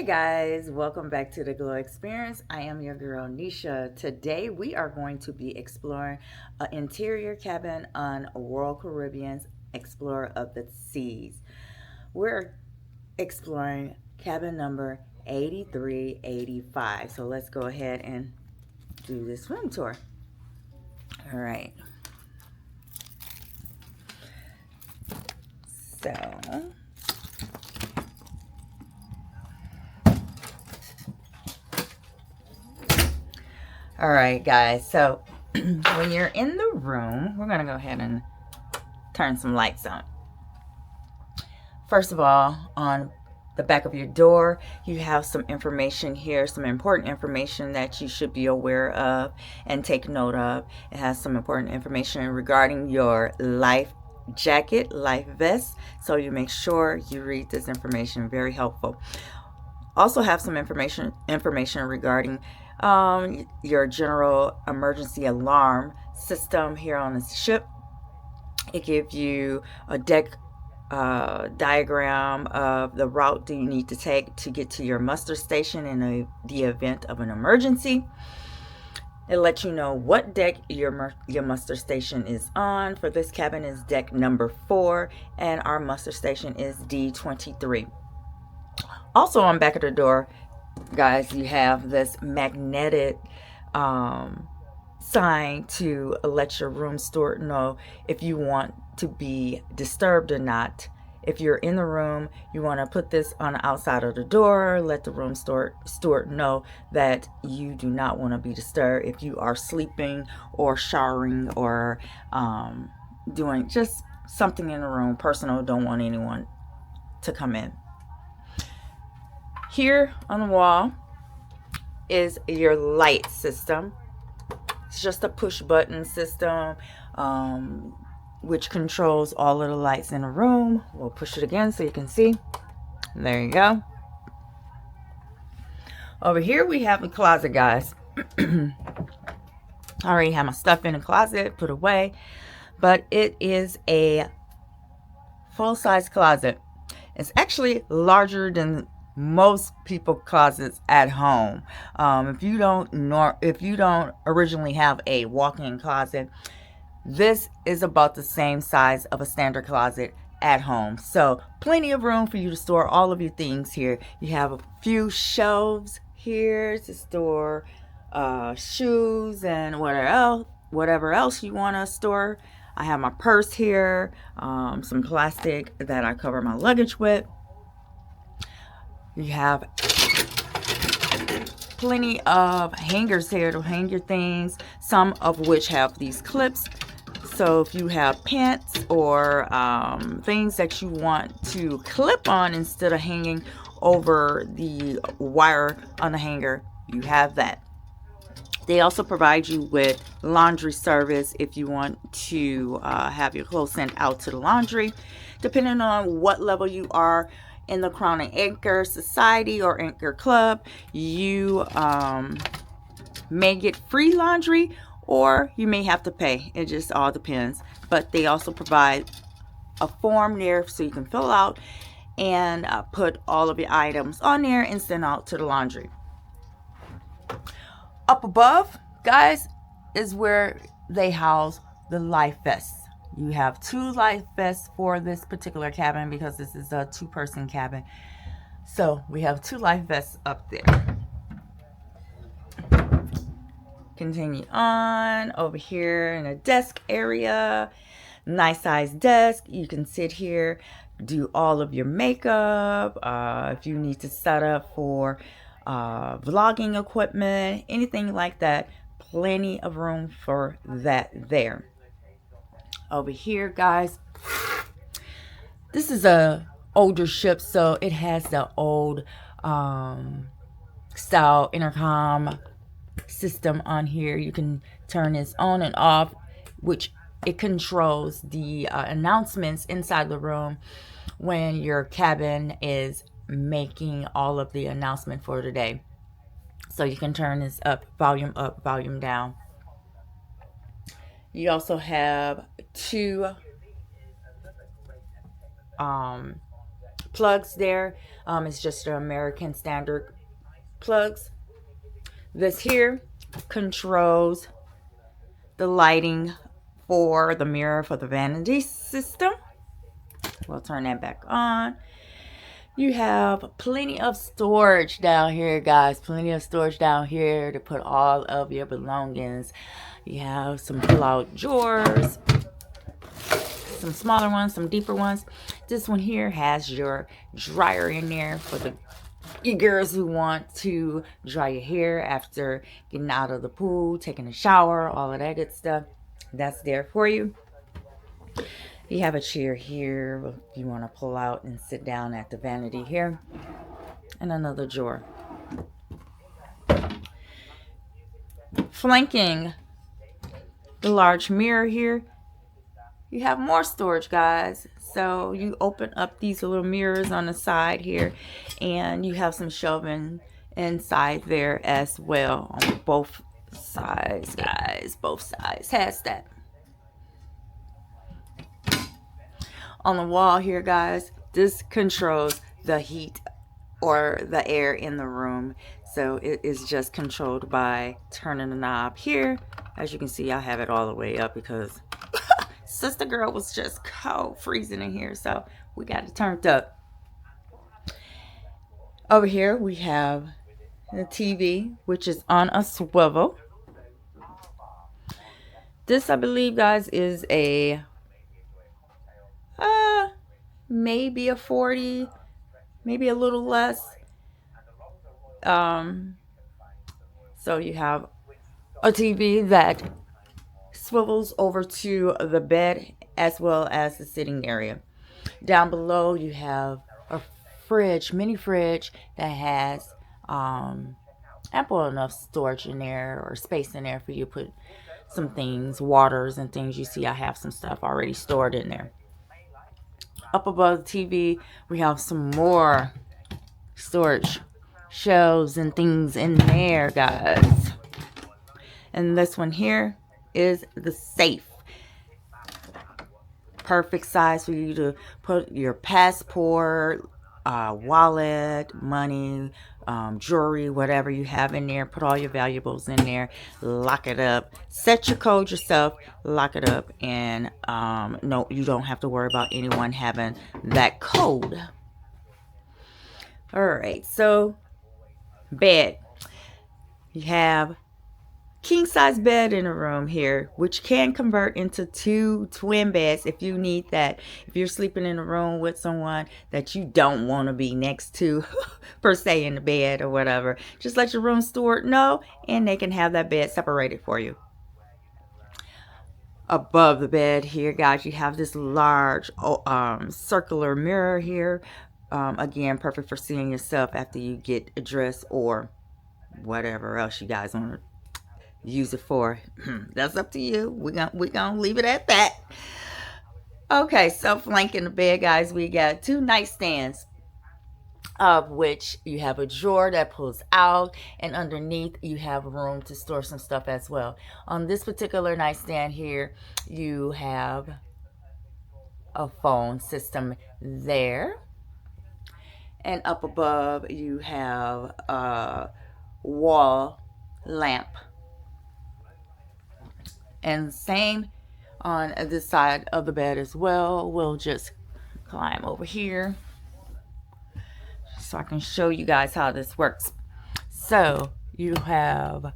Guys, welcome back to the Gloxperience. I am your girl Nisha. Today we are going to be exploring an interior cabin on Royal Caribbean's Explorer of the Seas. We're exploring cabin number 8385. So let's go ahead and do this room tour. All right. So all right, guys. So when you're in the room, we're going to go ahead and turn some lights on. First of all, on the back of your door, you have some information here, some important information that you should be aware of and take note of. It has some important information regarding your life jacket, life vest. So you make sure you read this information. Very helpful. Also have some information regarding your general emergency alarm system here on the ship. It gives you a deck diagram of the route that you need to take to get to your muster station in the event of an emergency. It lets you know what deck your muster station is on. For this cabin is deck number 4, and our muster station is D23. Also on back of the door, guys, you have this magnetic sign to let your room steward know if you want to be disturbed or not. If you're in the room, you want to put this on the outside of the door, let the room steward know that you do not want to be disturbed if you are sleeping or showering or doing just something in the room personal, don't want anyone to come in. Here on the wall is your light system. It's just a push button system which controls all of the lights in the room. We'll push it again so you can see. There you go. Over here we have a closet, guys. I already have my stuff in the closet put away, but it is a full-size closet. It's actually larger than most people closets at home. If you don't originally have a walk-in closet, this is about the same size of a standard closet at home. So plenty of room for you to store all of your things here. You have a few shelves here to store shoes and whatever else you want to store. I have my purse here, some plastic that I cover my luggage with. You have plenty of hangers here to hang your things, some of which have these clips. So if you have pants or things that you want to clip on instead of hanging over the wire on the hanger, you have that. They also provide you with laundry service if you want to have your clothes sent out to the laundry. Depending on what level you are in the Crown and Anchor Society or Anchor Club, you may get free laundry or you may have to pay. It just all depends. But they also provide a form there so you can fill out and put all of your items on there and send out to the laundry. Up above, guys, is where they house the life vests. You have 2 life vests for this particular cabin because this is a 2-person cabin. So we have 2 life vests up there. Continue on over here in a desk area. Nice size desk. You can sit here, do all of your makeup. If you need to set up for vlogging equipment, anything like that, plenty of room for that there. Over here, guys, this is a older ship, so it has the old style intercom system on here. You can turn this on and off, which it controls the announcements inside the room when your cabin is making all of the announcement for the day. So you can turn this up, volume down. You also have 2 plugs there. It's just the American standard plugs. This here controls the lighting for the mirror for the vanity system. We'll turn that back on. You have plenty of storage down here, guys. Plenty of storage down here to put all of your belongings. You have some pull-out drawers, some smaller ones, some deeper ones. This one here has your dryer in there for the girls who want to dry your hair after getting out of the pool, taking a shower, all of that good stuff. That's there for you. You have a chair here if you want to pull out and sit down at the vanity here. And another drawer. Flanking the large mirror here, you have more storage, guys. So you open up these little mirrors on the side here, and you have some shelving inside there as well on both sides, guys. Both sides has that. On the wall here, guys, this controls the heat or the air in the room. So it is just controlled by turning the knob here. As you can see, I have it all the way up because sister girl was just cold, freezing in here. So we got it turned up. Over here, we have the TV, which is on a swivel. This, I believe, guys, is a maybe a 40, maybe a little less. So you have a TV that swivels over to the bed as well as the sitting area. Down below you have a fridge, mini fridge that has ample enough storage in there or space in there for you to put some things, waters and things. You see I have some stuff already stored in there. Up above the TV, we have some more storage shelves and things in there, guys. And this one here is the safe. Perfect size for you to put your passport, wallet, money, jewelry, whatever you have in there. Put all your valuables in there. Lock it up. Set your code yourself. Lock it up. And no, you don't have to worry about anyone having that code. All right. So, bed. You have king size bed in a room here, which can convert into 2 twin beds if you need that. If you're sleeping in a room with someone that you don't want to be next to per se in the bed or whatever, just let your room steward know and they can have that bed separated for you. Above the bed here, guys, you have this large circular mirror here. Again, perfect for seeing yourself after you get dressed or whatever else you guys want to use it for. That's up to you. We're gonna leave it at that. Okay, so flanking the bed, guys, we got 2 nightstands, of which you have a drawer that pulls out, and underneath you have room to store some stuff as well. On this particular nightstand here, you have a phone system there, and up above you have a wall lamp. And same on this side of the bed as well. We'll just climb over here so I can show you guys how this works. So you have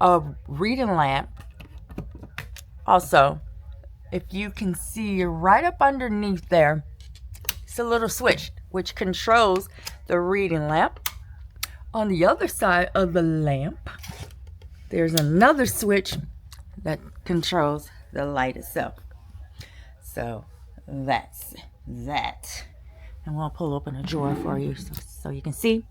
a reading lamp. Also, if you can see right up underneath there, it's a little switch which controls the reading lamp. On the other side of the lamp, there's another switch that controls the light itself. So that's that. And we'll pull open a drawer for you so you can see.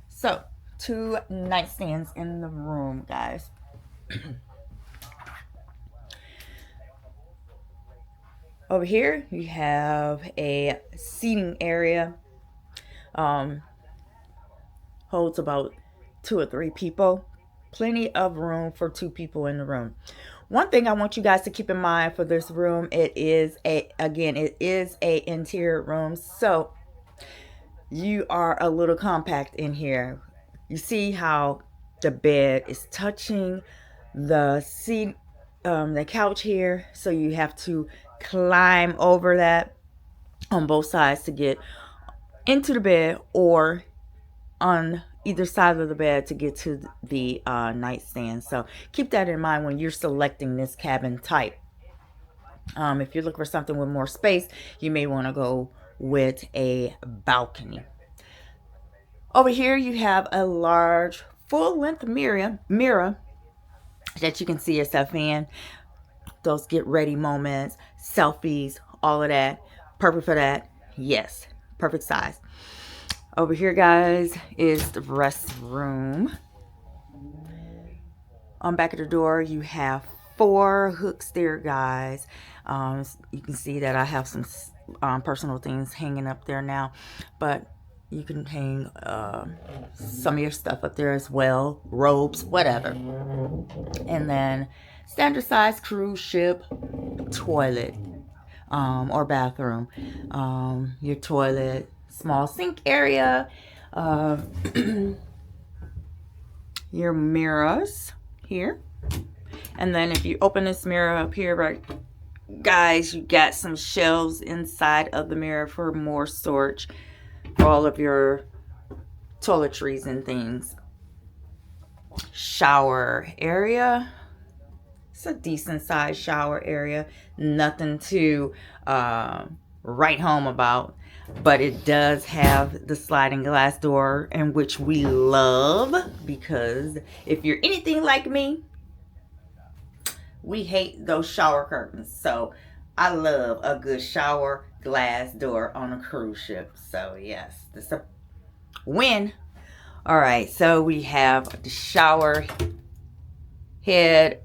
So 2 nightstands in the room, guys. Over here you have a seating area. Holds about 2 or 3 people. plenty of room for 2 people in the room. One thing I want you guys to keep in mind for this room, it is a interior room, so you are a little compact in here. You see how the bed is touching the seat, the couch here, so you have to climb over that on both sides to get into the bed, or on either side of the bed to get to the nightstand. So keep that in mind when you're selecting this cabin type. If you're looking for something with more space, you may want to go with a balcony. Over here you have a large full-length mirror that you can see yourself in. Those get ready moments, selfies, all of that. Perfect for that. Yes, perfect size. Over here, guys, is the restroom. On back of the door, you have 4 hooks there, guys. You can see that I have some personal things hanging up there now, but you can hang some of your stuff up there as well, robes, whatever. And then standard size cruise ship toilet or bathroom. Your toilet, small sink area, your mirrors here. And then if you open this mirror up here, right, guys, you got some shelves inside of the mirror for more storage for all of your toiletries and things. Shower area. It's a decent sized shower area. Nothing to write home about. But it does have the sliding glass door, in which we love, because if you're anything like me, we hate those shower curtains. So I love a good shower glass door on a cruise ship. So yes, this is a win. All right, so we have the shower head,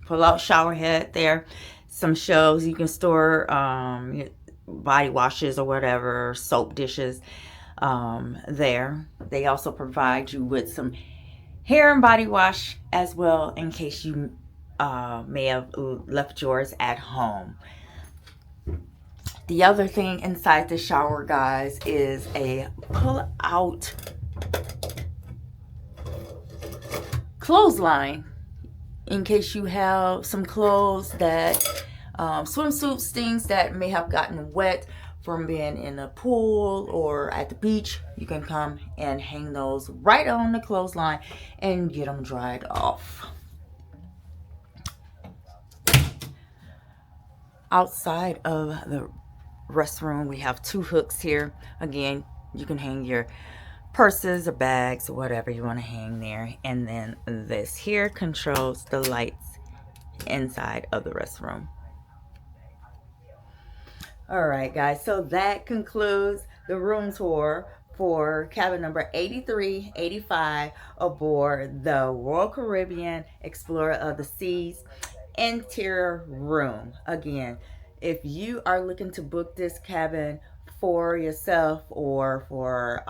pull out shower head there. Some shelves you can store body washes or whatever, soap dishes there. They also provide you with some hair and body wash as well, in case you may have left yours at home. The other thing inside the shower, guys, is a pull out clothesline, in case you have some clothes that swimsuits, things that may have gotten wet from being in a pool or at the beach. You can come and hang those right on the clothesline and get them dried off. Outside of the restroom, we have 2 hooks here. Again, you can hang your purses or bags or whatever you want to hang there. And then this here controls the lights inside of the restroom. All right, guys, so that concludes the room tour for cabin number 8385 aboard the Royal Caribbean Explorer of the Seas interior room. Again, if you are looking to book this cabin for yourself or for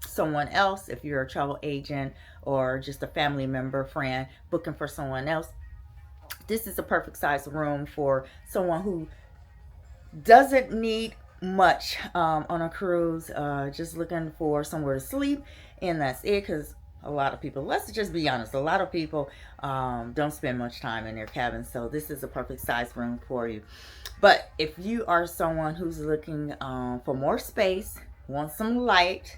someone else, if you're a travel agent or just a family member, friend booking for someone else, this is a perfect size room for someone who doesn't need much on a cruise, just looking for somewhere to sleep, and that's it. Because a lot of people, let's just be honest, a lot of people don't spend much time in their cabins, so this is a perfect size room for you. But if you are someone who's looking for more space, want some light,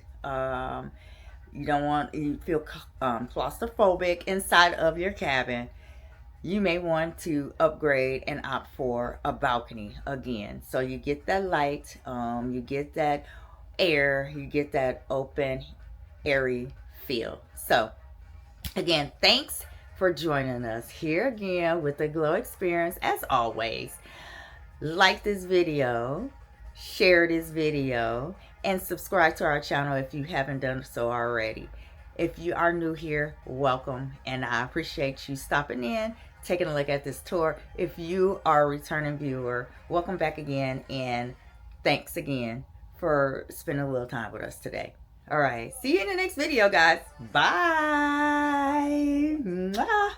you feel claustrophobic inside of your cabin, you may want to upgrade and opt for a balcony again. So you get that light, you get that air, you get that open, airy feel. So again, thanks for joining us here again with the Glow Experience. As always, like this video, share this video, and subscribe to our channel if you haven't done so already. If you are new here, welcome, and I appreciate you stopping in, taking a look at this tour. If you are a returning viewer, welcome back again, and thanks again for spending a little time with us today. All right. See you in the next video, guys. Bye. Mwah.